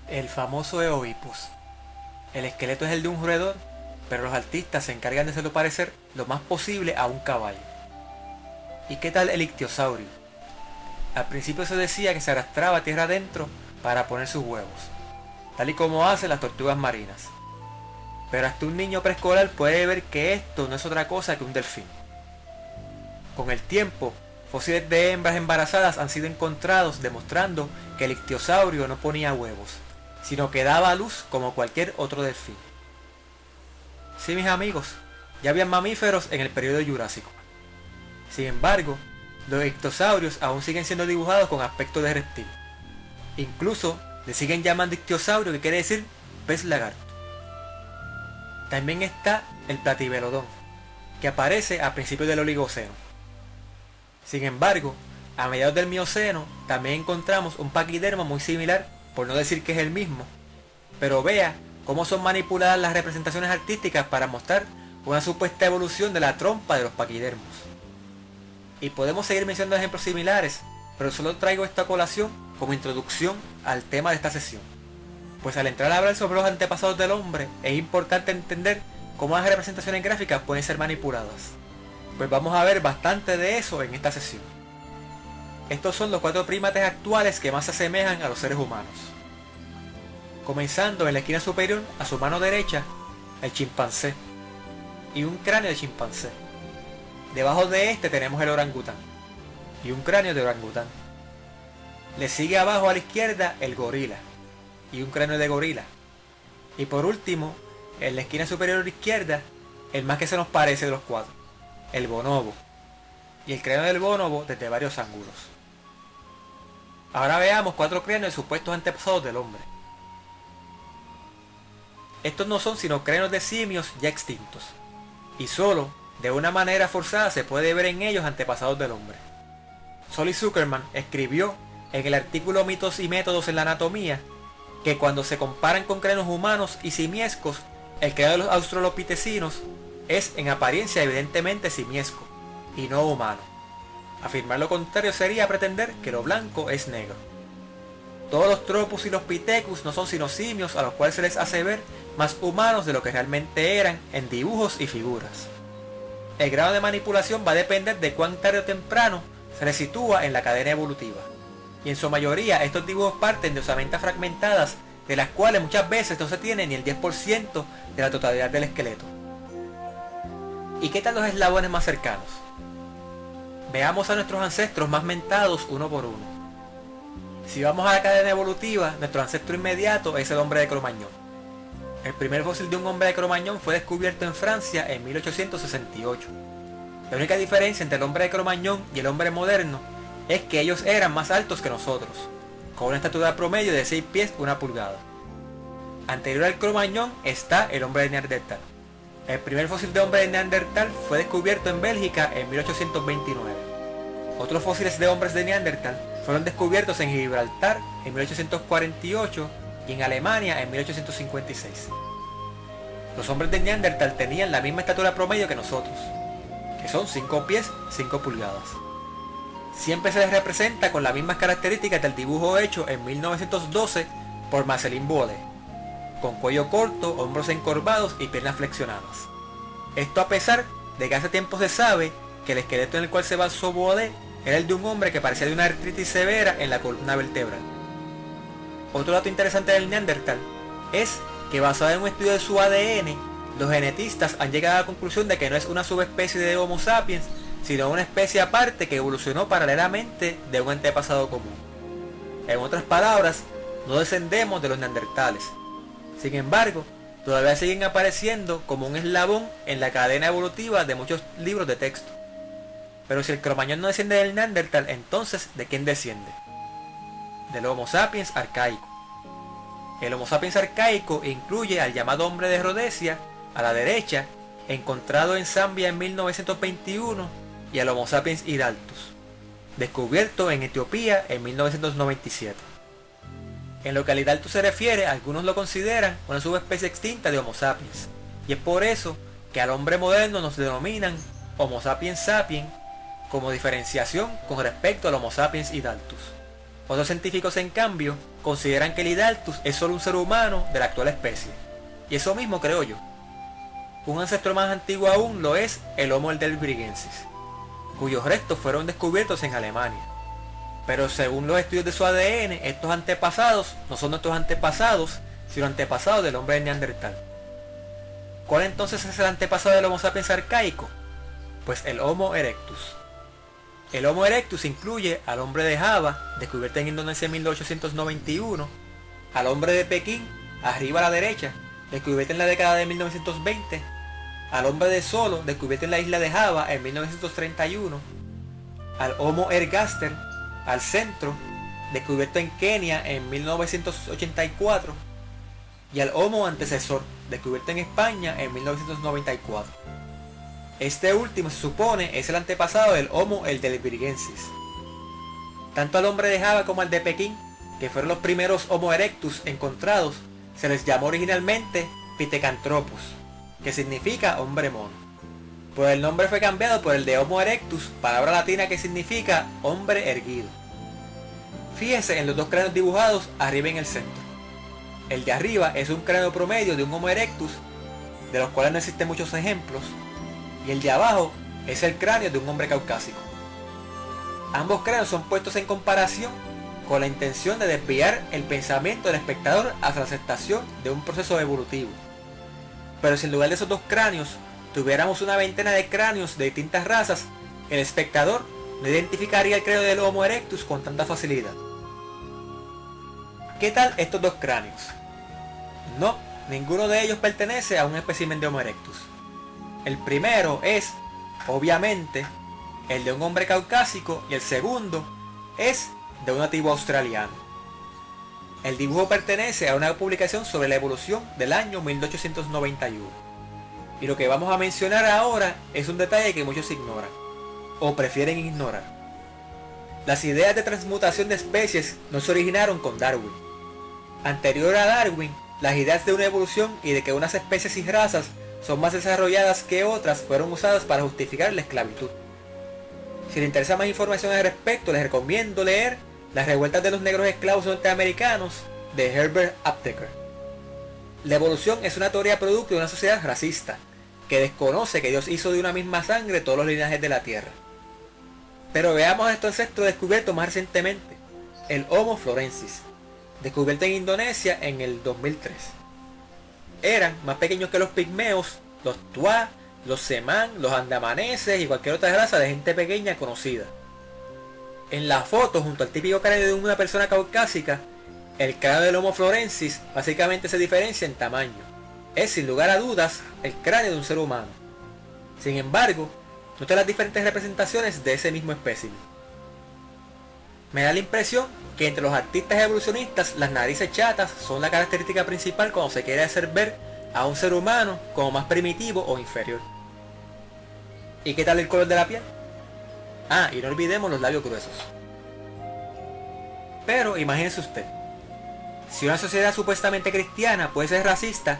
El famoso Eohippus. El esqueleto es el de un roedor, pero los artistas se encargan de hacerlo parecer lo más posible a un caballo. ¿Y qué tal el ictiosaurio? Al principio se decía que se arrastraba tierra adentro para poner sus huevos, tal y como hacen las tortugas marinas. Pero hasta un niño preescolar puede ver que esto no es otra cosa que un delfín. Con el tiempo, fósiles de hembras embarazadas han sido encontrados demostrando que el ictiosaurio no ponía huevos, sino que daba a luz como cualquier otro delfín. Sí, mis amigos, ya habían mamíferos en el periodo Jurásico. Sin embargo, los ictiosaurios aún siguen siendo dibujados con aspecto de reptil. Incluso le siguen llamando ictiosaurio, que quiere decir pez lagarto. También está el platibelodón, que aparece a principios del Oligoceno. Sin embargo, a mediados del Mioceno también encontramos un paquidermo muy similar, por no decir que es el mismo. Pero vea cómo son manipuladas las representaciones artísticas para mostrar una supuesta evolución de la trompa de los paquidermos. Y podemos seguir mencionando ejemplos similares, pero solo traigo esta colación como introducción al tema de esta sesión. Pues al entrar a hablar sobre los antepasados del hombre, es importante entender cómo las representaciones gráficas pueden ser manipuladas. Pues vamos a ver bastante de eso en esta sesión. Estos son los 4 primates actuales que más se asemejan a los seres humanos. Comenzando en la esquina superior, a su mano derecha, el chimpancé y un cráneo de chimpancé. Debajo de este tenemos el orangután y un cráneo de orangután. Le sigue abajo a la izquierda el gorila y un cráneo de gorila. Y por último, en la esquina superior izquierda, el más que se nos parece de los 4, el bonobo, y el cráneo del bonobo desde varios ángulos. Ahora veamos 4 cráneos de supuestos antepasados del hombre. Estos no son sino cráneos de simios ya extintos, y solo de una manera forzada se puede ver en ellos antepasados del hombre. Solly Zuckerman escribió en el artículo Mitos y métodos en la anatomía que cuando se comparan con cráneos humanos y simiescos, el cráneo de los australopitecinos es en apariencia evidentemente simiesco y no humano. Afirmar lo contrario sería pretender que lo blanco es negro. Todos los Tropus y los Pithecus no son sino simios a los cuales se les hace ver más humanos de lo que realmente eran en dibujos y figuras. El grado de manipulación va a depender de cuán tarde o temprano se les sitúa en la cadena evolutiva. Y en su mayoría estos dibujos parten de osamentas fragmentadas, de las cuales muchas veces no se tiene ni el 10% de la totalidad del esqueleto. ¿Y qué tal los eslabones más cercanos? Veamos a nuestros ancestros más mentados uno por uno. Si vamos a la cadena evolutiva, nuestro ancestro inmediato es el hombre de Cro-Magnon. El primer fósil de un hombre de Cro-Magnon fue descubierto en Francia en 1868. La única diferencia entre el hombre de Cro-Magnon y el hombre moderno es que ellos eran más altos que nosotros, con una estatura promedio de 6 pies 1 pulgada. Anterior al Cro-Magnon está el hombre de Neandertal. El primer fósil de hombre de Neandertal fue descubierto en Bélgica en 1829. Otros fósiles de hombres de Neandertal fueron descubiertos en Gibraltar en 1848 y en Alemania en 1856. Los hombres de Neandertal tenían la misma estatura promedio que nosotros, que son 5 pies 5 pulgadas. Siempre se les representa con las mismas características del dibujo hecho en 1912 por Marceline Bodet, con cuello corto, hombros encorvados y piernas flexionadas. Esto a pesar de que hace tiempo se sabe que el esqueleto en el cual se basó Bodet era el de un hombre que parecía de una artritis severa en la columna vertebral. Otro dato interesante del Neandertal es que basado en un estudio de su ADN, los genetistas han llegado a la conclusión de que no es una subespecie de Homo sapiens, sino una especie aparte que evolucionó paralelamente de un antepasado común. En otras palabras, no descendemos de los neandertales. Sin embargo, todavía siguen apareciendo como un eslabón en la cadena evolutiva de muchos libros de texto. Pero si el Cro-Magnon no desciende del Neandertal, entonces ¿de quién desciende? Del Homo sapiens arcaico. El Homo sapiens arcaico incluye al llamado hombre de Rhodesia, a la derecha, encontrado en Zambia en 1921, y al Homo sapiens hidaltus, descubierto en Etiopía en 1997. En lo que al hidaltus se refiere, algunos lo consideran una subespecie extinta de Homo sapiens, y es por eso que al hombre moderno nos denominan Homo sapiens sapiens, como diferenciación con respecto al Homo sapiens hidaltus. Otros científicos, en cambio, consideran que el Hidaltus es solo un ser humano de la actual especie. Y eso mismo creo yo. Un ancestro más antiguo aún lo es el Homo heidelbergensis, cuyos restos fueron descubiertos en Alemania. Pero según los estudios de su ADN, estos antepasados no son nuestros antepasados, sino antepasados del hombre de Neandertal. ¿Cuál entonces es el antepasado del Homo sapiens arcaico? Pues el Homo erectus. El Homo erectus incluye al hombre de Java, descubierto en Indonesia en 1891, al hombre de Pekín, arriba a la derecha, descubierto en la década de 1920, al hombre de Solo, descubierto en la isla de Java en 1931, al Homo ergaster, al centro, descubierto en Kenia en 1984, y al Homo antecesor, descubierto en España en 1994. Este último, se supone, es el antepasado del Homo heidelbergensis. Tanto al hombre de Java como al de Pekín, que fueron los primeros Homo erectus encontrados, se les llamó originalmente Pithecanthropus, que significa hombre mono. Pues el nombre fue cambiado por el de Homo erectus, palabra latina que significa hombre erguido. Fíjense en los dos cráneos dibujados arriba en el centro. El de arriba es un cráneo promedio de un Homo erectus, de los cuales no existen muchos ejemplos, y el de abajo es el cráneo de un hombre caucásico. Ambos cráneos son puestos en comparación con la intención de desviar el pensamiento del espectador hacia la aceptación de un proceso evolutivo. Pero si en lugar de esos dos cráneos tuviéramos una veintena de cráneos de distintas razas, el espectador no identificaría el cráneo del Homo erectus con tanta facilidad. ¿Qué tal estos dos cráneos? No, ninguno de ellos pertenece a un espécimen de Homo erectus. El primero es, obviamente, el de un hombre caucásico y el segundo es de un nativo australiano. El dibujo pertenece a una publicación sobre la evolución del año 1891. Y lo que vamos a mencionar ahora es un detalle que muchos ignoran, o prefieren ignorar. Las ideas de transmutación de especies no se originaron con Darwin. Anterior a Darwin, las ideas de una evolución y de que unas especies y razas son más desarrolladas que otras fueron usadas para justificar la esclavitud. Si les interesa más información al respecto, les recomiendo leer Las revueltas de los negros esclavos norteamericanos de Herbert Aptheker. La evolución es una teoría producto de una sociedad racista, que desconoce que Dios hizo de una misma sangre todos los linajes de la tierra. Pero veamos a estos ancestros descubiertos más recientemente, el Homo florensis, descubierto en Indonesia en el 2003. Eran más pequeños que los pigmeos, los tuá, los semán, los andamaneses y cualquier otra raza de gente pequeña conocida. En la foto, junto al típico cráneo de una persona caucásica, el cráneo del Homo florensis básicamente se diferencia en tamaño. Es sin lugar a dudas el cráneo de un ser humano. Sin embargo, nota las diferentes representaciones de ese mismo espécimen. Me da la impresión que entre los artistas evolucionistas las narices chatas son la característica principal cuando se quiere hacer ver a un ser humano como más primitivo o inferior. ¿Y qué tal el color de la piel? Ah, y no olvidemos los labios gruesos. Pero imagínese usted, si una sociedad supuestamente cristiana puede ser racista,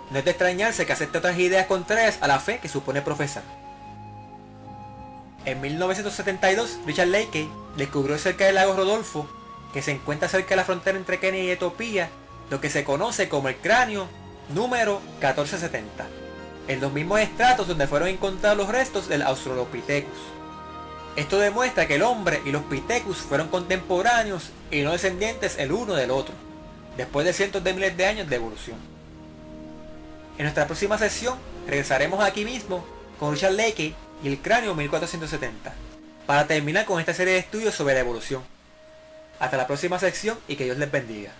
no es de extrañarse que acepte otras ideas contrarias a la fe que supone profesar. En 1972, Richard Leakey descubrió cerca del lago Rodolfo, que se encuentra cerca de la frontera entre Kenia y Etiopía, lo que se conoce como el cráneo número 1470, en los mismos estratos donde fueron encontrados los restos del Australopithecus. Esto demuestra que el hombre y los Pithecus fueron contemporáneos y no descendientes el uno del otro, después de cientos de miles de años de evolución. En nuestra próxima sesión regresaremos aquí mismo con Richard Leakey y el cráneo 1470, para terminar con esta serie de estudios sobre la evolución. Hasta la próxima sección y que Dios les bendiga.